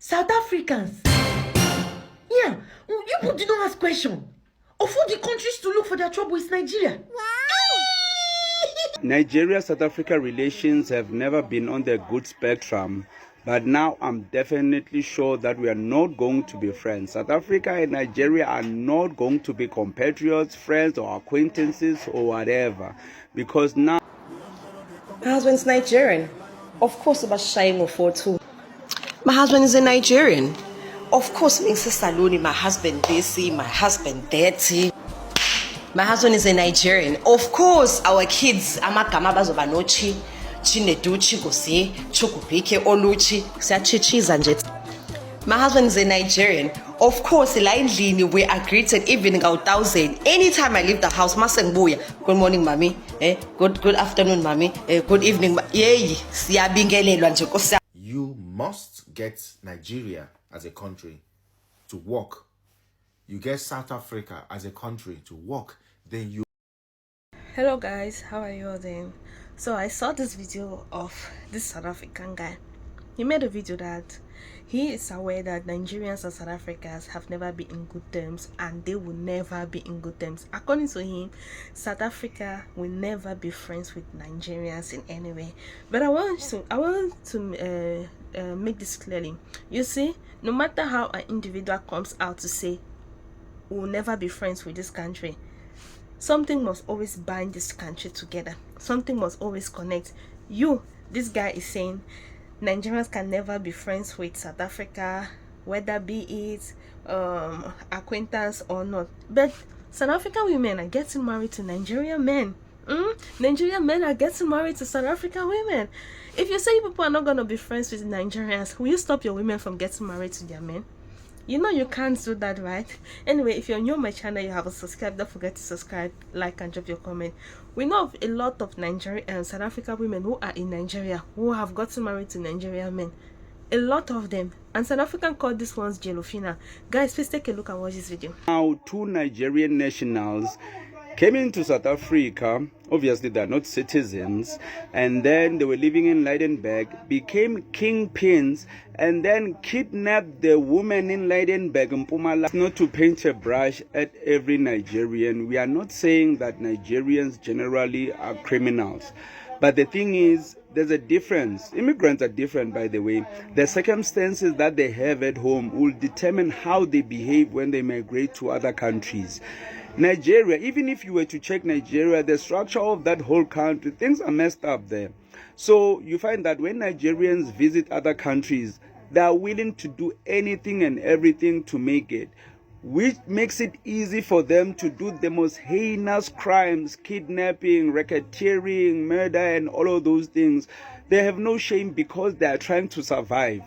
South Africans. Yeah, you people do not ask question. Of all the countries to look for their trouble is Nigeria. Nigeria-South Africa relations have never been on the good spectrum, but now I'm definitely sure that we are not going to be friends. South Africa and Nigeria are not going to be compatriots, friends, or acquaintances, or whatever, because now... My husband's Nigerian. Of course, about shying of four too. My husband is a Nigerian. Of course, being sister Loni, my husband Desi, my husband Dirty. My husband is a Nigerian. Of course, our kids, Amakama Bazobanochi, Chineduchi, Gose, Chukupike, Oluchi, Sachichis and Jet. My husband is a Nigerian. Of course, Lini, we are greeted evening out 1,000. Anytime I leave the house, Masangbuya. Good morning, mommy. Good afternoon, mommy. Good evening. You must get Nigeria as a country to work. You get South Africa as a country to work. Then you... Hello guys, how are you all doing? So I saw this video of this South African guy. He made a video that he is aware that Nigerians and South Africans have never been in good terms and they will never be in good terms. According to him, South Africa will never be friends with Nigerians in any way. But I want to make this clearly. You see, no matter how an individual comes out to say we'll never be friends with this country, something must always bind this country together. Something must always connect. This guy is saying Nigerians can never be friends with South Africa, whether be it acquaintance or not. But South African women are getting married to Nigerian men. Nigerian men are getting married to South African women. If you say people are not going to be friends with Nigerians, will you stop your women from getting married to their men? You know you can't do that, right? Anyway, if you're new on my channel, you haven't subscribed, don't forget to subscribe, like, and drop your comment. We know of a lot of Nigerian and South African women who are in Nigeria who have gotten married to Nigerian men. A lot of them. And South African call this one's Jelofina. Guys, please take a look and watch this video. Now, two Nigerian nationals came into South Africa. Obviously they're not citizens, and then they were living in Lydenburg, became kingpins, and then kidnapped the woman in Lydenburg in Mpumalanga. Not to paint a brush at every Nigerian. We are not saying that Nigerians generally are criminals, but the thing is, there's a difference. Immigrants are different, by the way. The circumstances that they have at home will determine how they behave when they migrate to other countries. Nigeria, even if you were to check Nigeria, the structure of that whole country, things are messed up there. So you find that when Nigerians visit other countries, they are willing to do anything and everything to make it, which makes it easy for them to do the most heinous crimes: kidnapping, racketeering, murder, and all of those things. They have no shame because they are trying to survive.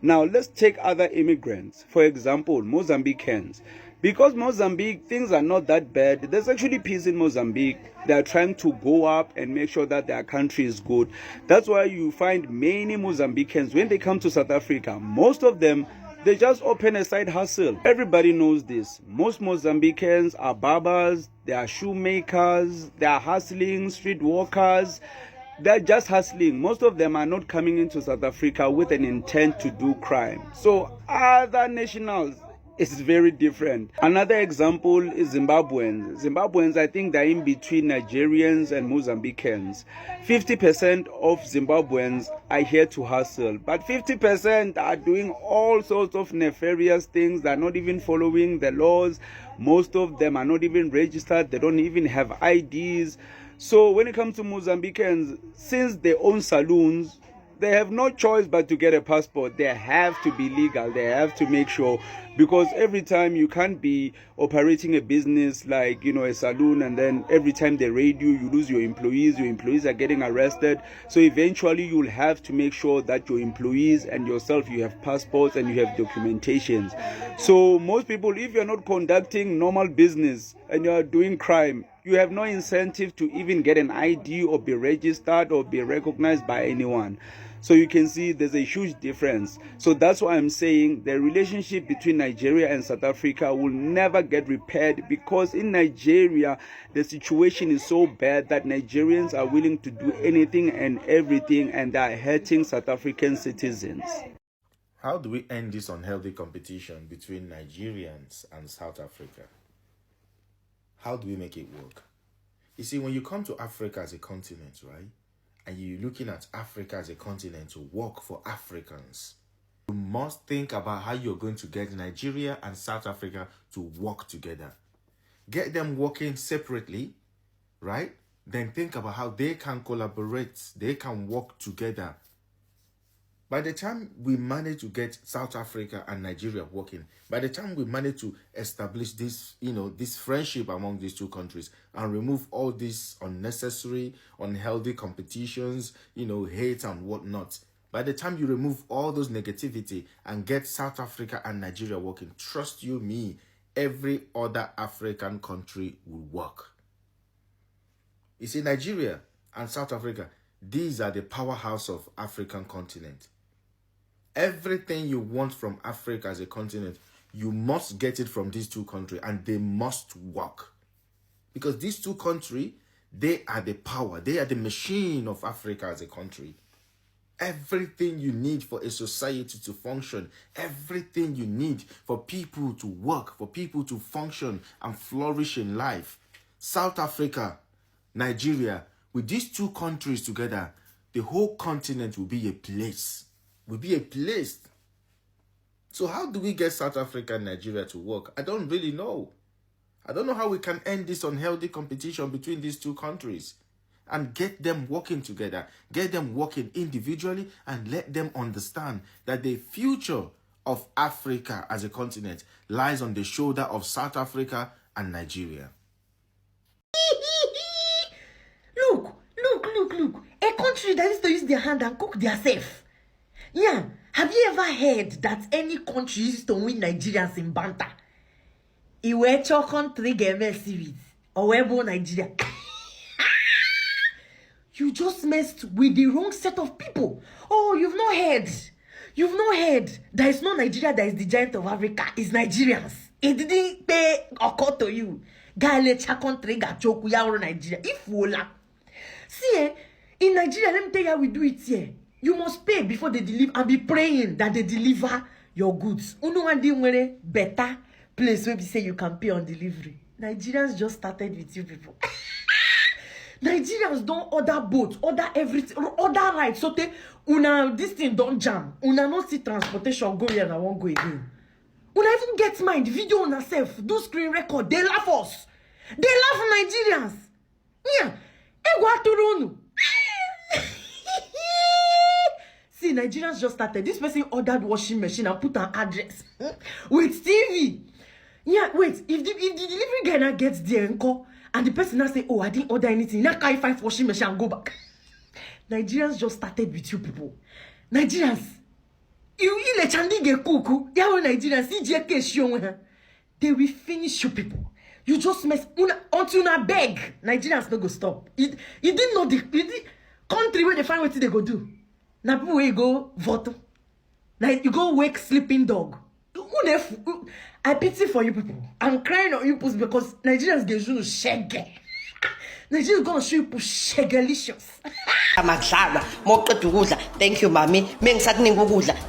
Now let's take other immigrants, for example, Mozambicans. Because Mozambique, things are not that bad. There's actually peace in Mozambique. They are trying to go up and make sure that their country is good. That's why you find many Mozambicans, when they come to South Africa, most of them, they just open a side hustle. Everybody knows this. Most Mozambicans are barbers, they are shoemakers, they are hustling, street walkers. They're just hustling. Most of them are not coming into South Africa with an intent to do crime. So other nationals, it's very different. Another example is Zimbabweans. Zimbabweans, I think they're in between Nigerians and Mozambicans. 50% of Zimbabweans are here to hustle, but 50% are doing all sorts of nefarious things. They're not even following the laws. Most of them are not even registered. They don't even have IDs. So when it comes to Mozambicans, since they own saloons, they have no choice but to get a passport. They have to be legal. They have to make sure, because every time you can't be operating a business like, a saloon, and then every time they raid you, you lose your employees are getting arrested. So eventually you'll have to make sure that your employees and yourself, you have passports and you have documentations. So most people, if you're not conducting normal business and you're doing crime, you have no incentive to even get an ID or be registered or be recognized by anyone. So you can see there's a huge difference. So that's why I'm saying the relationship between Nigeria and South Africa will never get repaired, because in Nigeria, the situation is so bad that Nigerians are willing to do anything and everything, and they are hurting South African citizens. How do we end this unhealthy competition between Nigerians and South Africa? How do we make it work? You see, when you come to Africa as a continent, right, and you're looking at Africa as a continent to work for Africans, you must think about how you're going to get Nigeria and South Africa to work together. Get them working separately, right? Then think about how they can collaborate, they can work together. By the time we manage to get South Africa and Nigeria working, by the time we manage to establish this, this friendship among these two countries and remove all these unnecessary, unhealthy competitions, hate and whatnot, by the time you remove all those negativity and get South Africa and Nigeria working, trust you me, every other African country will work. You see, Nigeria and South Africa, these are the powerhouse of African continent. Everything you want from Africa as a continent, you must get it from these two countries, and they must work. Because these two countries, they are the power, they are the machine of Africa as a country. Everything you need for a society to function, everything you need for people to work, for people to function and flourish in life. South Africa, Nigeria, with these two countries together, the whole continent will be a place. So how do we get South Africa and Nigeria to work? I don't really know. I don't know how we can end this unhealthy competition between these two countries and get them working together, get them working individually, and let them understand that the future of Africa as a continent lies on the shoulder of South Africa and Nigeria. Look. A country that used to use their hand and cook themselves. Yeah, have you ever heard that any country used to win Nigerians in banter? Iwe cho country get messy with, or webo Nigeria. You just messed with the wrong set of people. Oh, you've not heard. There is no Nigeria that is the giant of Africa. It's Nigerians. It didn't pay occur to you. Gale cha country ga choku ya or Nigeria. If wola. See, in Nigeria, let me tell you how we do it here. You must pay before they deliver and be praying that they deliver your goods. Uno and the better place where we say you can pay on delivery. Nigerians just started with you people. Nigerians don't order boats, order everything, order rides. So this thing don't jam. Una not see transportation go here and I won't go again. Una even get mind, video on herself, do screen record, they laugh us. They laugh Nigerians. Yeah. See, Nigerians just started. This person ordered washing machine and put an address with TV. Yeah, wait. If the delivery guy now gets there and the person now say, oh, I didn't order anything. Now can't find washing machine and go back. Nigerians just started with you people. Nigerians, you ile chandi ge kuku. Yawo Nigerians, they will finish you people. You just mess until una beg. Nigerians no go stop. You didn't know the country where they find what they go do. Now people will go vote. Like you go wake sleeping dog. I pity for you people. I'm crying on you people because Nigerians get you shaggy. Nigerians gonna show you people shagalicious. Thank you, mommy.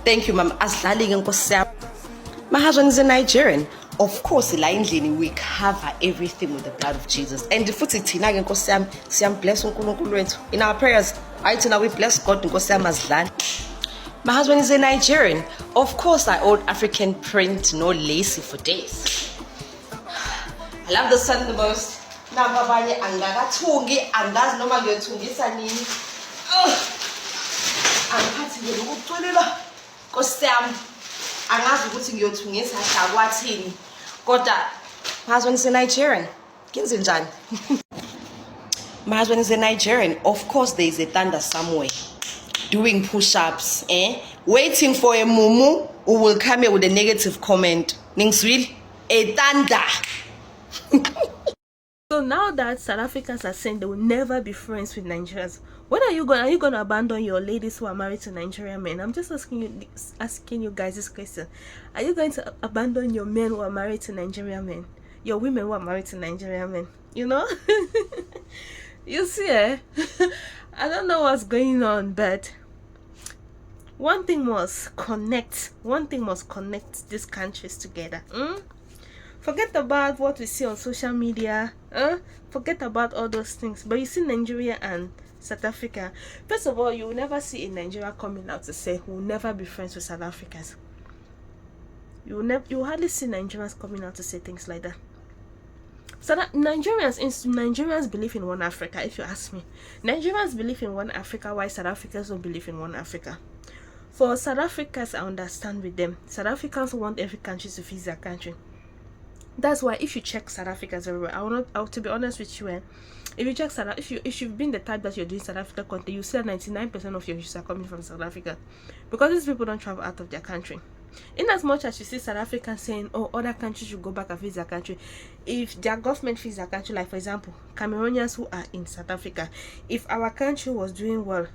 Thank you, mom. My husband is a Nigerian. Of course, we cover everything with the blood of Jesus. And the foot is blessed in our prayers. We bless God because my husband is a Nigerian. Of course, I own African print, no lacy for days. I love the sun the most. Angazi ukuthi ngiyothungisa hlakwathini kodwa my husband is a Nigerian. Kenze njani? My husband is a Nigerian. Of course there is a thunder somewhere doing push-ups, waiting for a mumu who will come here with a negative comment. Ningswil a thunder. So now that South Africans are saying they will never be friends with Nigerians, when are you gonna abandon your ladies who are married to Nigerian men? I'm just asking you guys this question. Are you going to abandon your men who are married to Nigerian men? Your women who are married to Nigerian men? You know? You see, I don't know what's going on, but One thing must connect. One thing must connect these countries together. Forget about what we see on social media. Forget about all those things. But you see Nigeria and South Africa. First of all, you will never see in Nigeria coming out to say we'll never be friends with South Africans. You will hardly see Nigerians coming out to say things like that. So that Nigerians believe in one Africa, if you ask me. Nigerians believe in one Africa, while South Africans don't believe in one Africa. For South Africans, I understand with them. South Africans want every country to fix their country. That's why if you check South Africans everywhere, to be honest with you, if you check if you've been the type that you're doing South Africa content, you see that 99% of your views are coming from South Africa, because these people don't travel out of their country. In as much as you see South Africans saying, oh, other countries should go back and fix their country, if their government fix their country, like for example Cameroonians who are in South Africa, if our country was doing well,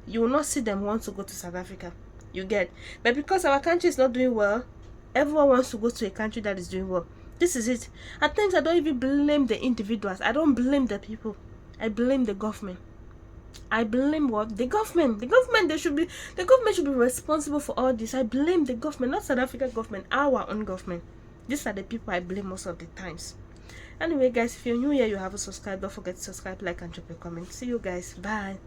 you will not see them want to go to South Africa, you get. But because our country is not doing well, everyone wants to go to a country that is doing well. This is it. At times I don't even blame the individuals, I don't blame the people, I blame the government. I blame what? The government. The government should be responsible for all this. I blame the government, not South African government, our own government. These are the people I blame most of the times. Anyway guys, if you're new here, you haven't subscribed, don't forget to subscribe, like and drop a comment. See you guys. Bye.